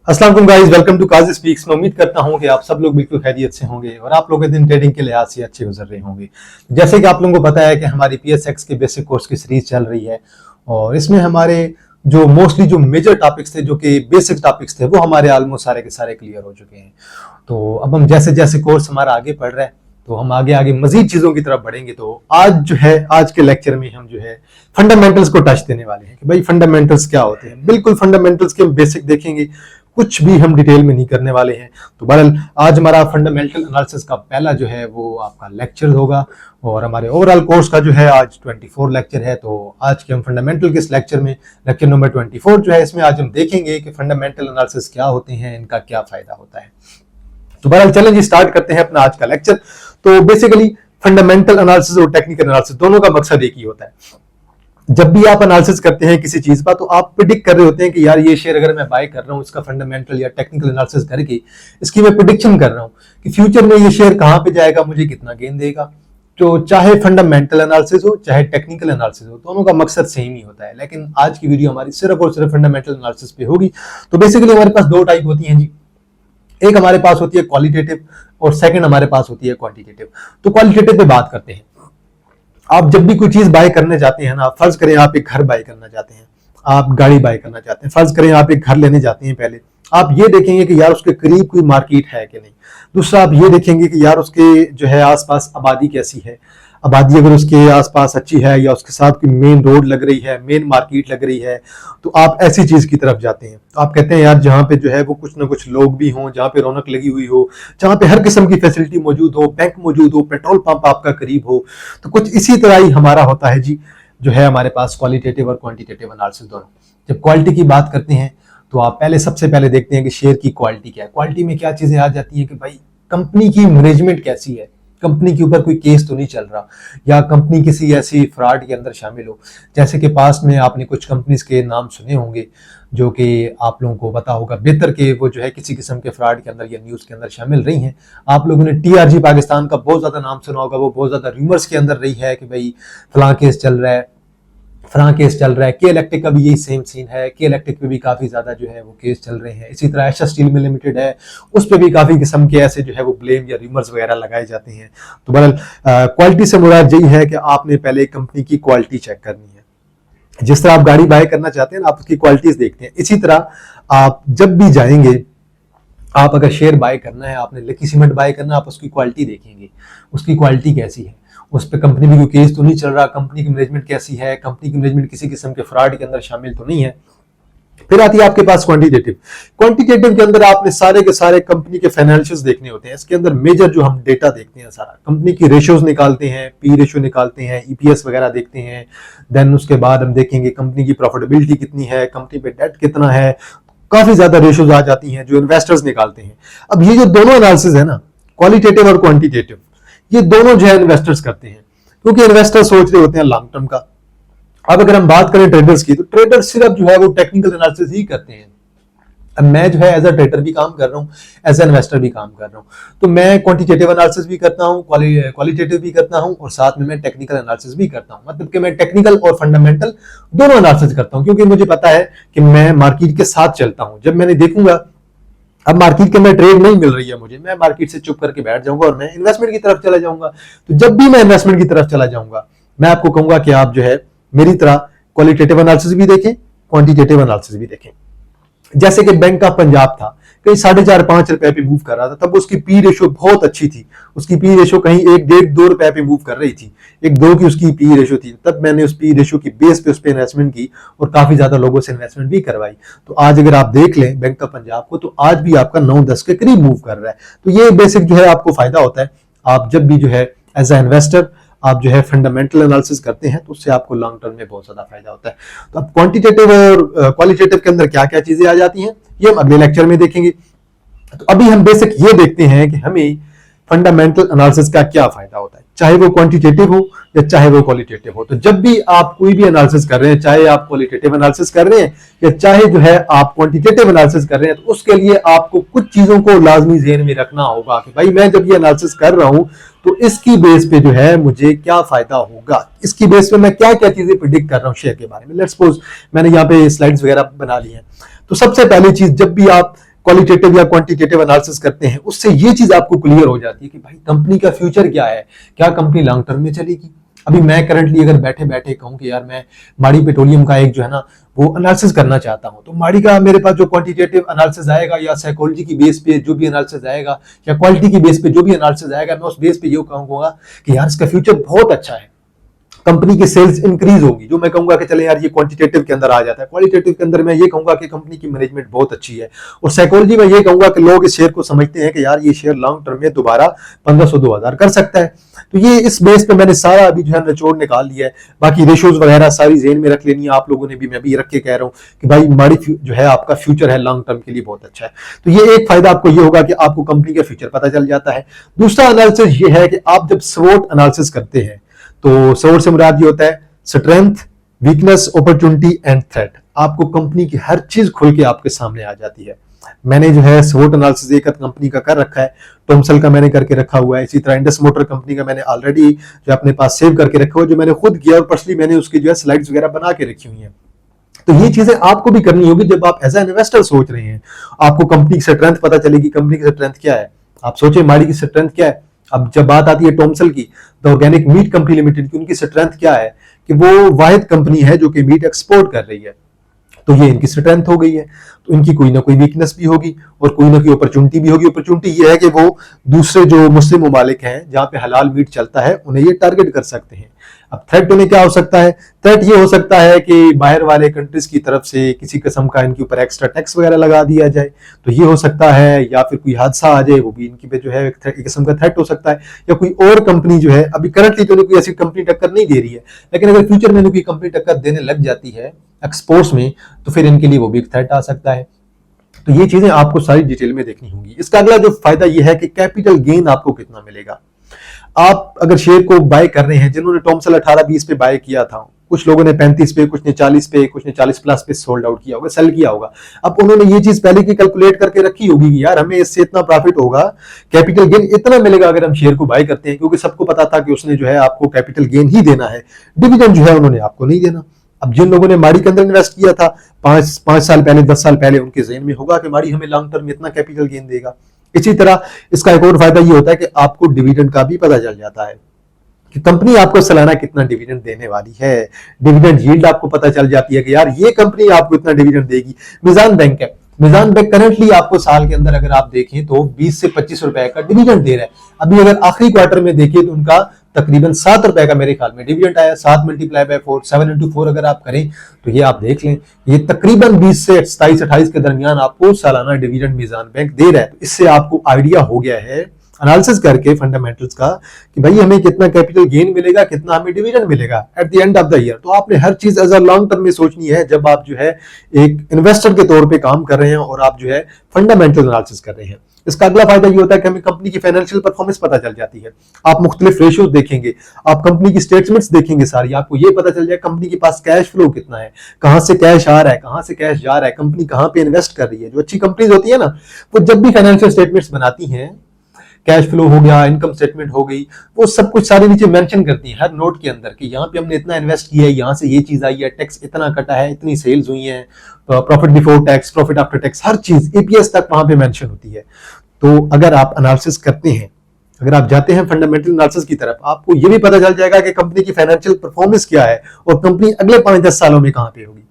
अस्सलाम वालेकुम guys, welcome to Kazi speaks. मैं उम्मीद करता हूं कि आप सब लोग बिल्कुल खैरियत से होंगे और आप लोगों के दिन ट्रेडिंग के लिहाज से अच्छे गुजर रहे होंगे। जैसे कि आप लोगों को पता है कि हमारी पीएसएक्स के बेसिक कोर्स की सीरीज चल रही है और इसमें हमारे जो मोस्टली जो मेजर टॉपिक्स थे, जो कि बेसिक टॉपिक्स थे, वो हमारे ऑलमोस्ट सारे के सारे क्लियर हो चुके हैं। तो अब हम जैसे जैसे कोर्स हमारा आगे बढ़ रहा है तो हम आगे आगे मजीद चीजों की तरफ बढ़ेंगे। तो आज जो है, आज के लेक्चर में हम जो है फंडामेंटल्स को टच देने वाले हैं कि भाई फंडामेंटल्स क्या होते हैं। बिल्कुल फंडामेंटल्स के हम बेसिक देखेंगे, कुछ भी हम डिटेल में नहीं करने वाले हैं। तो बहरहाल आज हमारा फंडामेंटल एनालिसिस का पहला जो है वो आपका लेक्चर होगा और हमारे ओवरऑल कोर्स का जो है आज 24 लेक्चर है। तो आज के हम फंडामेंटल के इस लेक्चर में लेक्चर नंबर 24 जो है, इसमें आज हम देखेंगे कि फंडामेंटल एनालिसिस क्या होते हैं, इनका क्या फायदा होता है। तो बहरहाल चलें जी, स्टार्ट करते हैं अपना आज का लेक्चर। तो बेसिकली फंडामेंटल एनालिसिस और टेक्निकल एनालिसिस दोनों का मकसद एक ही होता है। जब भी आप एनालिसिस करते हैं किसी चीज का, तो आप प्रिडिक्ट कर रहे होते हैं कि यार ये शेयर अगर मैं बाय कर रहा हूं, इसका फंडामेंटल या टेक्निकल एनालिसिस करके इसकी मैं प्रिडिक्शन कर रहा हूं कि फ्यूचर में ये शेयर कहां पे जाएगा, मुझे कितना गेन देगा। तो चाहे फंडामेंटल एनालिसिस हो चाहे टेक्निकल एनालिसिस हो, दोनों का मकसद सेम ही होता है। लेकिन आज की वीडियो हमारी सिर्फ और सिर्फ फंडामेंटल एनालिसिस पे होगी। तो बेसिकली हमारे पास दो टाइप होती हैं जी। एक हमारे पास होती है क्वालिटेटिव और सेकंड हमारे पास होती है क्वांटिटेटिव। तो क्वालिटेटिव पे बात करते हैं। आप जब भी कोई चीज बाय करने जाते हैं ना, फर्ज करें आप एक घर बाय करना चाहते हैं, आप गाड़ी बाय करना चाहते हैं, फर्ज करें आप एक घर लेने जाते हैं, पहले आप ये देखेंगे कि यार उसके करीब कोई मार्केट है कि नहीं। दूसरा आप ये देखेंगे कि यार उसके जो है आसपास आबादी कैसी है, आबादी अगर उसके आसपास अच्छी है या उसके साथ कोई मेन रोड लग रही है, मेन मार्केट लग रही है, तो आप ऐसी चीज की तरफ जाते हैं। तो आप कहते हैं यार जहां पे जो है वो कुछ ना कुछ लोग भी हों, जहां पे रौनक लगी हुई हो, जहां पे हर किस्म की फैसिलिटी मौजूद हो, बैंक मौजूद हो, पेट्रोल पंप आपका करीब हो। तो कुछ इसी तरह ही हमारा होता है जी, जो है हमारे पास क्वालिटेटिव और क्वांटिटेटिव एनालिसिस दोनों। जब क्वालिटी की बात करते हैं तो आप पहले सबसे पहले देखते हैं कि शेयर की क्वालिटी क्या है। क्वालिटी में क्या चीजें आ जाती है कि भाई कंपनी की मैनेजमेंट कैसी है, कंपनी के ऊपर कोई केस तो नहीं चल रहा, या कंपनी किसी ऐसी फ्रॉड के अंदर शामिल हो। जैसे कि पास में आपने कुछ कंपनीज के नाम सुने होंगे जो कि आप लोगों को पता होगा बेहतर के वो जो है किसी किस्म के फ्रॉड के अंदर या न्यूज के अंदर शामिल रही हैं। आप लोगों ने टीआरजी पाकिस्तान का बहुत ज्यादा नाम सुना होगा, वो बहुत ज्यादा रूमर्स के अंदर रही है कि भाई फलां केस चल रहा है, फलां केस चल रहा है। के इलेक्ट्रिक का भी यही सेम सीन है, के इलेक्ट्रिक पे भी काफी ज्यादा जो है वो केस चल रहे हैं। इसी तरह एशा स्टील मिल लिमिटेड है, उस पर भी काफी किस्म के ऐसे जो है वो ब्लेम या रिमर्स वगैरह लगाए जाते हैं। तो बहरहाल क्वालिटी से मुराद यही है कि आपने पहले कंपनी की क्वालिटी चेक करनी है। जिस तरह आप गाड़ी बाय करना चाहते हैं आप उसकी क्वालिटीज देखते हैं, इसी तरह आप जब भी जाएंगे, आप अगर शेयर बाय करना है, आपने लकी सीमेंट बाय करना, आप उसकी क्वालिटी देखेंगे, उसकी क्वालिटी कैसी है, उस पर कंपनी में कोई केस तो नहीं चल रहा, कंपनी की मैनेजमेंट कैसी है, कंपनी की मैनेजमेंट किसी किस्म के फ्रॉड के अंदर शामिल तो नहीं है। फिर आती है आपके पास क्वांटिटेटिव। क्वांटिटेटिव के अंदर आपने सारे के सारे कंपनी के फाइनेंशियल्स देखने होते हैं। इसके अंदर मेजर जो हम डेटा देखते हैं, सारा कंपनी की रेशियोज निकालते हैं, पी रेशियो निकालते हैं, ईपीएस वगैरह देखते हैं। देन उसके बाद हम देखेंगे कंपनी की प्रॉफिटेबिलिटी कितनी है, कंपनी पे डेट कितना है, काफी ज्यादा रेशियोज आ जाती हैं जो इन्वेस्टर्स निकालते हैं। अब ये जो दोनों एनालिसिस है ना, क्वालिटेटिव और क्वांटिटेटिव, ये दोनों जो है इन्वेस्टर्स करते हैं, क्योंकि इन्वेस्टर सोच रहे होते हैं लॉन्ग टर्म का। अब अगर हम बात करें ट्रेडर्स की, तो ट्रेडर्स सिर्फ जो है वो टेक्निकल एनालिसिस ही करते हैं। अब मैं जो है एज अ ट्रेडर भी काम कर रहा हूँ, एज अ इन्वेस्टर भी काम कर रहा हूँ। तो मैं क्वांटिटेटिव एनालिसिस भी करता हूँ, क्वालिटेटिव भी करता हूँ और साथ में मैं टेक्निकल एनालिसिस भी करता हूँ। मतलब कि मैं टेक्निकल और फंडामेंटल दोनों एनालिसिस करता हूँ, क्योंकि मुझे पता है कि मैं मार्केट के साथ चलता हूँ। जब मैंने देखूंगा अब मार्केट के अंदर ट्रेड नहीं मिल रही है मुझे, मैं मार्केट से चुप करके बैठ जाऊंगा और मैं इन्वेस्टमेंट की तरफ चला जाऊंगा। तो जब भी मैं इन्वेस्टमेंट की तरफ चला जाऊंगा, मैं आपको कहूंगा कि आप जो है मेरी तरह क्वालिटेटिव एनालिसिस भी देखें, क्वांटिटेटिव एनालिसिस भी देखें। जैसे कि बैंक ऑफ पंजाब था, कहीं 4.5-5 रुपए पे मूव कर रहा था, तब उसकी पी रेशियो बहुत अच्छी थी। उसकी पी रेशियो कहीं 1-1.5-2 रुपए पे मूव कर रही थी, 1-2 की उसकी पी रेशियो थी। तब मैंने उस पी रेशियो की बेस पे उस पर इन्वेस्टमेंट की और काफी ज्यादा लोगों से इन्वेस्टमेंट भी करवाई। तो आज अगर आप देख लें बैंक ऑफ पंजाब को, तो आज भी आपका 9-10 के करीब मूव कर रहा है। तो ये बेसिक जो है आपको फायदा होता है। आप जब भी जो है एज अ इन्वेस्टर आप जो है फंडामेंटल एनालिसिस करते हैं, तो उससे आपको लॉन्ग टर्म में बहुत ज्यादा फायदा होता है। तो अब क्वांटिटेटिव और क्वालिटेटिव के अंदर क्या क्या चीजें आ जाती हैं, ये हम अगले लेक्चर में देखेंगे। तो अभी हम बेसिक ये देखते हैं कि हमें फंडामेंटल एनालिसिस का क्या फायदा होता है, चाहे वो क्वांटिटेटिव हो या चाहे वो क्वालिटेटिव हो। तो जब भी आप कोई भी एनालिसिस कर रहे हैं, चाहे आप क्वालिटेटिव एनालिसिस कर रहे हैं या चाहे जो है आप क्वांटिटेटिव एनालिसिस कर रहे हैं, तो उसके लिए आपको कुछ चीजों को लाजमी ज़हन में रखना होगा कि भाई मैं जब ये एनालिसिस कर रहा हूं तो इसकी बेस पे जो है मुझे क्या फायदा होगा, इसकी बेस पे मैं क्या क्या चीजें प्रिडिक्ट कर रहा हूं शेयर के बारे में। लेट्स सपोज मैंने यहाँ पे स्लाइड्स वगैरह बना ली हैं। तो सबसे पहली चीज, जब भी आप क्वालिटेटिव या क्वांटिटेटिव एनालिसिस करते हैं, उससे ये चीज आपको क्लियर हो जाती है कि भाई कंपनी का फ्यूचर क्या है, क्या कंपनी लॉन्ग टर्म में चलेगी। अभी मैं करंटली अगर बैठे बैठे कहूं कि यार मैं माड़ी पेट्रोलियम का एक जो है ना वो एनालिसिस करना चाहता हूं, तो माड़ी का मेरे पास जो क्वांटिटेटिव एनालिसिस आएगा या साइकोलॉजी की बेस पे जो भी एनालिसिस आएगा या क्वालिटी की बेस पे जो भी एनालिसिस आएगा, मैं उस बेस पे ये कहूंगा कि यार इसका फ्यूचर बहुत अच्छा है, कंपनी की सेल्स इंक्रीज होगी। जो मैं कहूंगा कि चले यार ये क्वांटिटेटिव के अंदर आ जाता है। क्वालिटेटिव के अंदर मैं ये कहूंगा कि कंपनी की मैनेजमेंट बहुत अच्छी है। और साइकोलॉजी में ये कहूंगा कि लोग इस शेयर को समझते हैं कि यार ये शेयर लॉन्ग टर्म में दोबारा 1500-2000 कर सकता है। तो ये इस बेस पे मैंने सारा अभी जो है निचोड़ निकाल लिया है। बाकी रेशियोज वगैरह सारी जेन में रख लेनी है आप लोगों ने भी, मैं भी रख के कह रहा हूँ कि भाई माड़ी जो है आपका फ्यूचर है लॉन्ग टर्म के लिए बहुत अच्छा है। तो ये एक फायदा आपको ये होगा कि आपको कंपनी का फ्यूचर पता चल जाता है। दूसरा एनालिसिस ये है कि आप जब स्वोट एनालिसिस करते हैं तो स्वोट से मुराद ये होता है strength, weakness, opportunity and threat. आपको कंपनी की हर चीज खुल के आपके सामने आ जाती है। मैंने जो है स्वोट एनालिसिस एक कंपनी का कर रखा है, टॉमसल का मैंने करके रखा हुआ है, इसी तरह इंडस मोटर कंपनी का मैंने ऑलरेडी जो अपने पास सेव करके रखा हुआ है, जो मैंने खुद किया और पर्सनली मैंने उसकी जो है स्लाइड्स वगैरह बना के रखी हुई है। तो ये चीजें आपको भी करनी होगी जब आप एज ए इन्वेस्टर सोच रहे हैं। आपको कंपनी की स्ट्रेंथ पता चलेगी, कंपनी की स्ट्रेंथ क्या है। आप सोचे माड़ी की स्ट्रेंथ क्या है। अब जब बात आती है टॉमसल की, the organic meat company limited की, उनकी स्ट्रेंथ क्या है कि वो वाहिद कंपनी है जो कि मीट एक्सपोर्ट कर रही है। तो ये इनकी स्ट्रेंथ हो गई है। तो इनकी कोई ना कोई वीकनेस भी होगी और कोई ना कोई अपॉर्चुनिटी भी होगी। अपॉर्चुनिटी ये है कि वो दूसरे जो मुस्लिम ममालिक हैं जहां पे हलाल मीट चलता है उन्हें ये टारगेट कर सकते हैं। अब थ्रेट उन्हें क्या हो सकता है, थ्रेट ये हो सकता है कि बाहर वाले कंट्रीज की तरफ से किसी किस्म का इनके ऊपर एक्स्ट्रा टैक्स वगैरह लगा दिया जाए, तो ये हो सकता है, या फिर कोई हादसा आ जाए, वो भी इनकी पे जो है एक किस्म का थ्रेट हो सकता है। या कोई और कंपनी जो है, अभी करंटली तो कोई ऐसी कंपनी टक्कर नहीं दे रही है, लेकिन अगर फ्यूचर में कोई कंपनी टक्कर देने लग जाती है एक्सपोर्ट्स में, तो फिर इनके लिए वो भी एक थ्रेट आ सकता है। तो ये चीजें आपको सारी डिटेल में देखनी होंगी। इसका अगला जो फायदा ये है कि कैपिटल गेन आपको कितना मिलेगा। आप अगर शेयर को बाय कर रहे हैं, जिन्होंने टॉमसल 18-20 पे बाय किया था, कुछ लोगों ने 35 पे, कुछ ने 40 पे, कुछ ने 40 प्लस पे सोल्ड आउट किया होगा, सेल किया होगा। अब उन्होंने ये चीज पहले की कैलकुलेट करके रखी होगी कि यार हमें इससे इतना प्रॉफिट होगा, कैपिटल गेन इतना मिलेगा अगर हम शेयर को बाय करते हैं, क्योंकि सबको पता था कि उसने जो है आपको कैपिटल गेन ही देना है, डिविडेंड जो है उन्होंने आपको नहीं देना। अब जिन लोगों ने माड़ी के अंदर इन्वेस्ट किया था 5 साल पहले, 10 साल पहले, उनके ज़हन में होगा कि माड़ी हमें लॉन्ग टर्म में इतना कैपिटल गेन देगा। इसी तरह इसका एक और फायदा ये होता है कि आपको डिविडेंड का भी पता चल जाता है कि कंपनी आपको सालाना कितना डिविडेंड देने वाली है। डिविडेंड यील्ड आपको पता चल जाती है कि यार ये कंपनी आपको इतना डिविडेंड देगी। मिजान बैंक है, मिजान बैंक करंटली आपको साल के अंदर अगर आप देखें तो 20 से 25 रुपए का डिविडेंड दे रहा है। अभी अगर आखिरी क्वार्टर में देखिए तो उनका तकरीबन 7 रुपए का मेरे ख्याल में डिविडेंड आया। 7 मल्टीप्लाई बाय 4, 7 into 4 अगर आप करें तो ये आप देख लें, ये तकरीबन 20 से 27-28 के दरमियान आपको सालाना डिविडेंड मिजान बैंक दे रहा है। तो इससे आपको आइडिया हो गया है एनालिसिस करके फंडामेंटल्स का कि भाई हमें कितना कैपिटल गेन मिलेगा, कितना हमें डिविडेंड मिलेगा at the end of the year. तो आपने हर चीज एज अ लॉन्ग टर्म में सोचनी है जब आप जो है एक इन्वेस्टर के तौर पे काम कर रहे हैं और आप जो है फंडामेंटल एनालिसिस कर रहे हैं। इसका अगला फायदा ये होता है कि हमें कंपनी की फाइनेंशियल परफॉर्मेंस पता चल जाती है। आप मुख्तलिफ रेशियो देखेंगे, आप कंपनी की स्टेटमेंट्स देखेंगे सारी, आपको ये पता चल जाए कंपनी के पास कैश फ्लो कितना है, कहां से कैश आ रहा है, कहां से कैश जा रहा है, कंपनी कहां पे इन्वेस्ट कर रही है। जो अच्छी कंपनीज होती है ना, वो जब भी फाइनेंशियल स्टेटमेंट्स बनाती हैं, कैश फ्लो हो गया, इनकम स्टेटमेंट हो गई, वो सब कुछ सारे नीचे मेंशन करती है हर नोट के अंदर कि यहाँ पे हमने इतना इन्वेस्ट किया है, यहाँ से ये चीज आई है, टैक्स इतना कटा है, इतनी सेल्स हुई है, profit before tax, profit after tax, हर चीज ईपीएस तक वहां पे मेंशन होती है। तो अगर आप एनालिसिस करते हैं, अगर आप जाते हैं फंडामेंटल एनालिसिस की तरफ, आपको ये भी पता चल जाएगा कि कंपनी की फाइनेंशियल परफॉर्मेंस क्या है और कंपनी अगले 5-10 सालों में कहां पे होगी।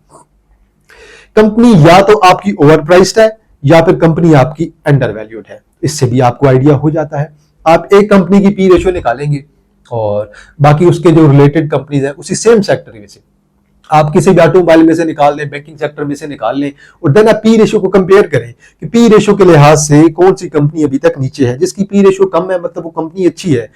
कंपनी या तो आपकी ओवर प्राइस्ड है या फिर कंपनी आपकी अंडर वैल्यूड है, इससे भी आपको आइडिया हो जाता है। आप एक कंपनी की पी रेशियो निकालेंगे और बाकी उसके जो रिलेटेड कंपनीज हैं उसी सेम सेक्टर में से आप किसी भी ऑटोमोबाइल में से निकाल लें, बैंकिंग सेक्टर में से निकाल लें, और देन आप पी रेशियो को कंपेयर करें कि पी रेशियो के लिहाज से कौन सी कंपनी अभी तक नीचे है। जिसकी पी रेशियो कम है मतलब वो कंपनी अच्छी है।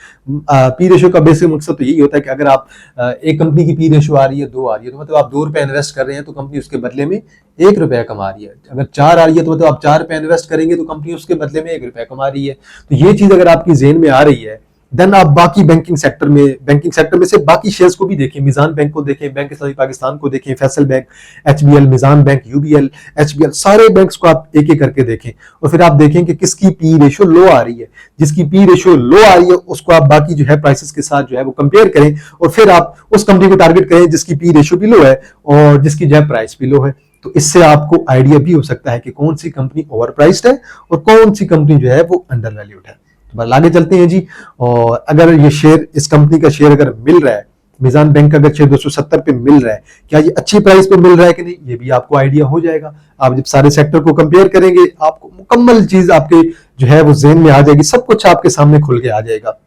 पी रेशियो का बेसिक मकसद तो यही होता है कि अगर आप एक कंपनी की पी रेशियो आ रही है 2 आ रही है, तो मतलब आप 2 रुपए इन्वेस्ट कर रहे हैं तो कंपनी उसके बदले में 1 रुपया कमा रही है। अगर 4 आ रही है तो मतलब आप 4 रुपए इन्वेस्ट करेंगे तो कंपनी उसके बदले में 1 रुपया कमा रही है। तो ये चीज अगर आपकी जेन में आ रही है, देन आप बाकी बैंकिंग सेक्टर में से बाकी शेयर्स को भी देखें, मिजान बैंक को देखें, बैंक इस्लामी पाकिस्तान को देखें, Faysal bank, HBL, Meezan bank, UBL, HBL, सारे बैंक्स को आप एक एक करके देखें और फिर आप देखें कि किसकी पी रेशियो लो आ रही है। जिसकी पी रेशियो लो आ रही है उसको आप बाकी जो है प्राइसेस के साथ जो है वो कंपेयर करें और फिर आप उस कंपनी को टारगेट करें जिसकी पी रेशियो भी लो है और जिसकी जो है प्राइस भी लो है। तो इससे आपको आइडिया भी हो सकता है कि कौन सी कंपनी ओवर प्राइस्ड है और कौन सी कंपनी जो है वो अंडर वैल्यूड है। तो बस आगे चलते हैं जी। और अगर ये शेयर, इस कंपनी का शेयर अगर मिल रहा है, मीजान बैंक का अगर शेयर 270 पे मिल रहा है, क्या ये अच्छी प्राइस पे मिल रहा है कि नहीं, ये भी आपको आइडिया हो जाएगा। आप जब सारे सेक्टर को कंपेयर करेंगे, आपको मुकम्मल चीज आपके जो है वो ज़हन में आ जाएगी, सब कुछ आपके सामने खुल के आ जाएगा।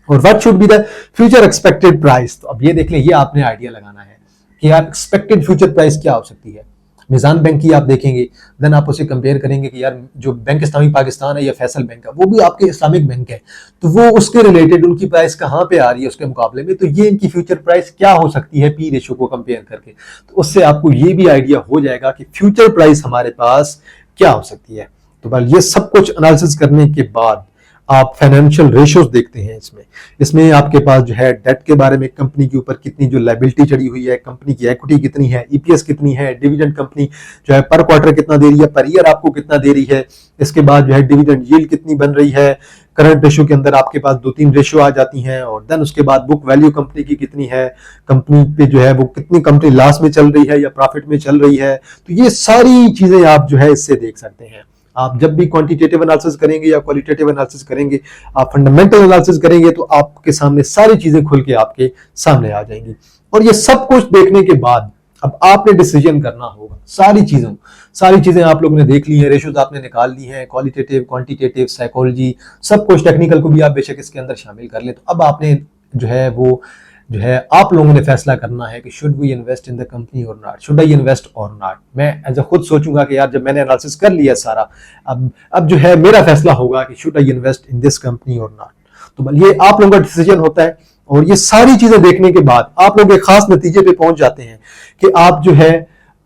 और what should be the future expected price. तो अब ये देख लें, ये आपने आइडिया लगाना है कि यार एक्सपेक्टेड फ्यूचर प्राइस क्या हो सकती है। मीजान बैंक की आप देखेंगे, देन आप उसे कंपेयर करेंगे कि यार जो बैंक इस्लामी पाकिस्तान है या फैसल बैंक है, वो भी आपके इस्लामिक बैंक है, तो वो उसके रिलेटेड उनकी प्राइस कहाँ पे आ रही है उसके मुकाबले में, तो ये इनकी फ्यूचर प्राइस क्या हो सकती है पी रेशो को कंपेयर करके। तो उससे आपको ये भी आइडिया हो जाएगा कि फ्यूचर प्राइस हमारे पास क्या हो सकती है। तो बस ये सब कुछ एनालिसिस करने के बाद आप फाइनेंशियल रेशियोज देखते हैं। इसमें आपके पास जो है डेट के बारे में, कंपनी के ऊपर कितनी जो लायबिलिटी चढ़ी हुई है, कंपनी की इक्विटी कितनी है, ईपीएस कितनी है, डिविडेंड कंपनी जो है पर क्वार्टर कितना दे रही है, पर ईयर आपको कितना दे रही है। इसके बाद जो है डिविडेंड यील्ड कितनी बन रही है। करंट रेशियो के अंदर आपके पास 2-3 रेशियो आ जाती हैं। और देन उसके बाद बुक वैल्यू कंपनी की कितनी है, कंपनी पे जो है वो कितनी कंपनी लॉस में चल रही है या प्रॉफिट में चल रही है। तो ये सारी चीजें आप जो है इससे देख सकते हैं। आप जब भी क्वांटिटेटिव एनालिसिस करेंगे या क्वालिटेटिव एनालिसिस करेंगे, आप फंडामेंटल एनालिसिस करेंगे, तो आपके सामने सारी चीजें खुल के आपके सामने आ जाएंगी। और ये सब कुछ देखने के बाद अब आपने डिसीजन करना होगा। सारी चीजें आप लोगों ने देख ली है, रेशियोज आपने निकाल ली हैं, क्वालिटेटिव, क्वांटिटेटिव, साइकोलॉजी, सब कुछ, टेक्निकल को भी आप बेशक इसके अंदर शामिल कर ले। तो अब आपने जो है आप लोगों ने फैसला करना है कि should we invest in the company और नॉट, शुड आई इन्वेस्ट और नॉट। मैं एज अ खुद सोचूंगा कि यार जब मैंने एनालिसिस कर लिया सारा, अब जो है मेरा फैसला होगा कि should I invest in this company और नॉट। तो ये आप लोगों का डिसीजन होता है। और ये सारी चीजें देखने के बाद आप लोग एक खास नतीजे पे पहुंच जाते हैं कि आप जो है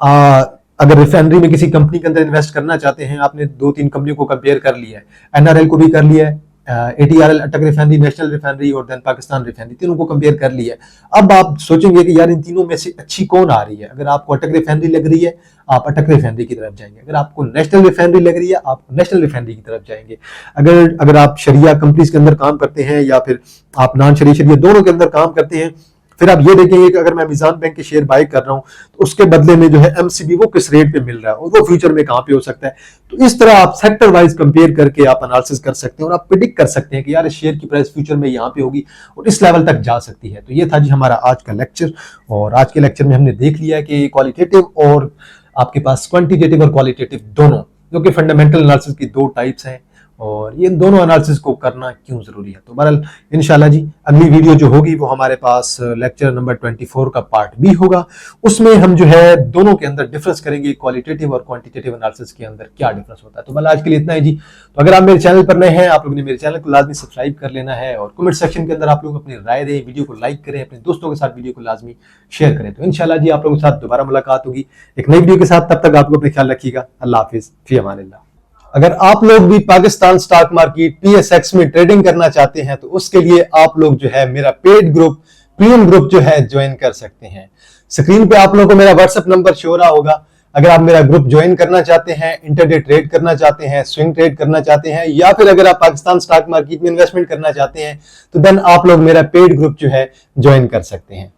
अगर रिफाइनरी में किसी कंपनी के अंदर इन्वेस्ट करना चाहते हैं, आपने 2-3 कंपनियों को कंपेयर कर लिया है, एनआरएल को भी कर लिया है, एटीआरएल अटक रिफाइनरी, नेशनल रिफाइनरी और देन पाकिस्तान रिफाइनरी, तीनों को कंपेयर कर लिया है। अब आप सोचेंगे कि यार इन तीनों में से अच्छी कौन आ रही है। अगर आपको अटक रिफाइनरी लग रही है, आप अटक रिफाइनरी की तरफ जाएंगे। अगर आपको नेशनल रिफाइनरी लग रही है, आप नेशनल रिफाइनरी की तरफ जाएंगे। अगर आप शरिया कंपनीज के अंदर काम करते हैं या फिर आप नॉन शरिया दोनों के अंदर काम करते हैं, फिर आप ये देखेंगे कि अगर मैं मीजान बैंक के शेयर बाय कर रहा हूं, तो उसके बदले में जो है एमसीबी वो किस रेट पे मिल रहा है और वो फ्यूचर में कहां पे हो सकता है। तो इस तरह आप सेक्टर वाइज कंपेयर करके आप एनालिसिस कर सकते हैं और आप प्रेडिक्ट कर सकते हैं कि यार इस शेयर की प्राइस फ्यूचर में यहाँ पे होगी और इस लेवल तक जा सकती है। तो ये था जी हमारा आज का लेक्चर। और आज के लेक्चर में हमने देख लिया कि क्वालिटेटिव और आपके पास क्वांटिटेटिव और क्वालिटेटिव दोनों, जो कि फंडामेंटल एनालिसिस की 2 टाइप्स हैं, और ये दोनों एनालिसिस को करना क्यों जरूरी है। तो बहरहाल इंशाल्लाह जी अगली वीडियो जो होगी वो हमारे पास लेक्चर नंबर 24 का पार्ट बी होगा। उसमें हम जो है दोनों के अंदर डिफरेंस करेंगे, क्वालिटेटिव और क्वांटिटेटिव एनालिसिस के अंदर क्या डिफरेंस होता है। तो बहरहाल आज के लिए इतना है जी। तो अगर आप मेरे चैनल पर नए हैं, आप लोगों ने मेरे चैनल को लाजमी सब्सक्राइब कर लेना है और कमेंट सेक्शन के अंदर आप लोग अपनी राय दें, वीडियो को लाइक करें, अपने दोस्तों के साथ वीडियो को लाजमी शेयर करें। तो इंशाल्लाह जी आप लोगों के साथ दोबारा मुलाकात होगी एक नई वीडियो के साथ। तब तक आपको अपने ख्याल रखिएगा। अल्लाह हाफिज, फी अमानिल्लाह। अगर आप लोग भी पाकिस्तान स्टॉक मार्केट PSX में ट्रेडिंग करना चाहते हैं, तो उसके लिए आप लोग जो है मेरा पेड ग्रुप, प्रीमियम ग्रुप जो है ज्वाइन कर सकते हैं। स्क्रीन पे आप लोगों को मेरा व्हाट्सएप नंबर शो रहा होगा। अगर आप मेरा ग्रुप ज्वाइन करना चाहते हैं, इंटरडे ट्रेड करना चाहते हैं, स्विंग ट्रेड करना चाहते हैं, या फिर अगर आप पाकिस्तान स्टॉक मार्केट में इन्वेस्टमेंट करना चाहते हैं, तो देन आप लोग मेरा पेड ग्रुप जो है ज्वाइन कर सकते हैं।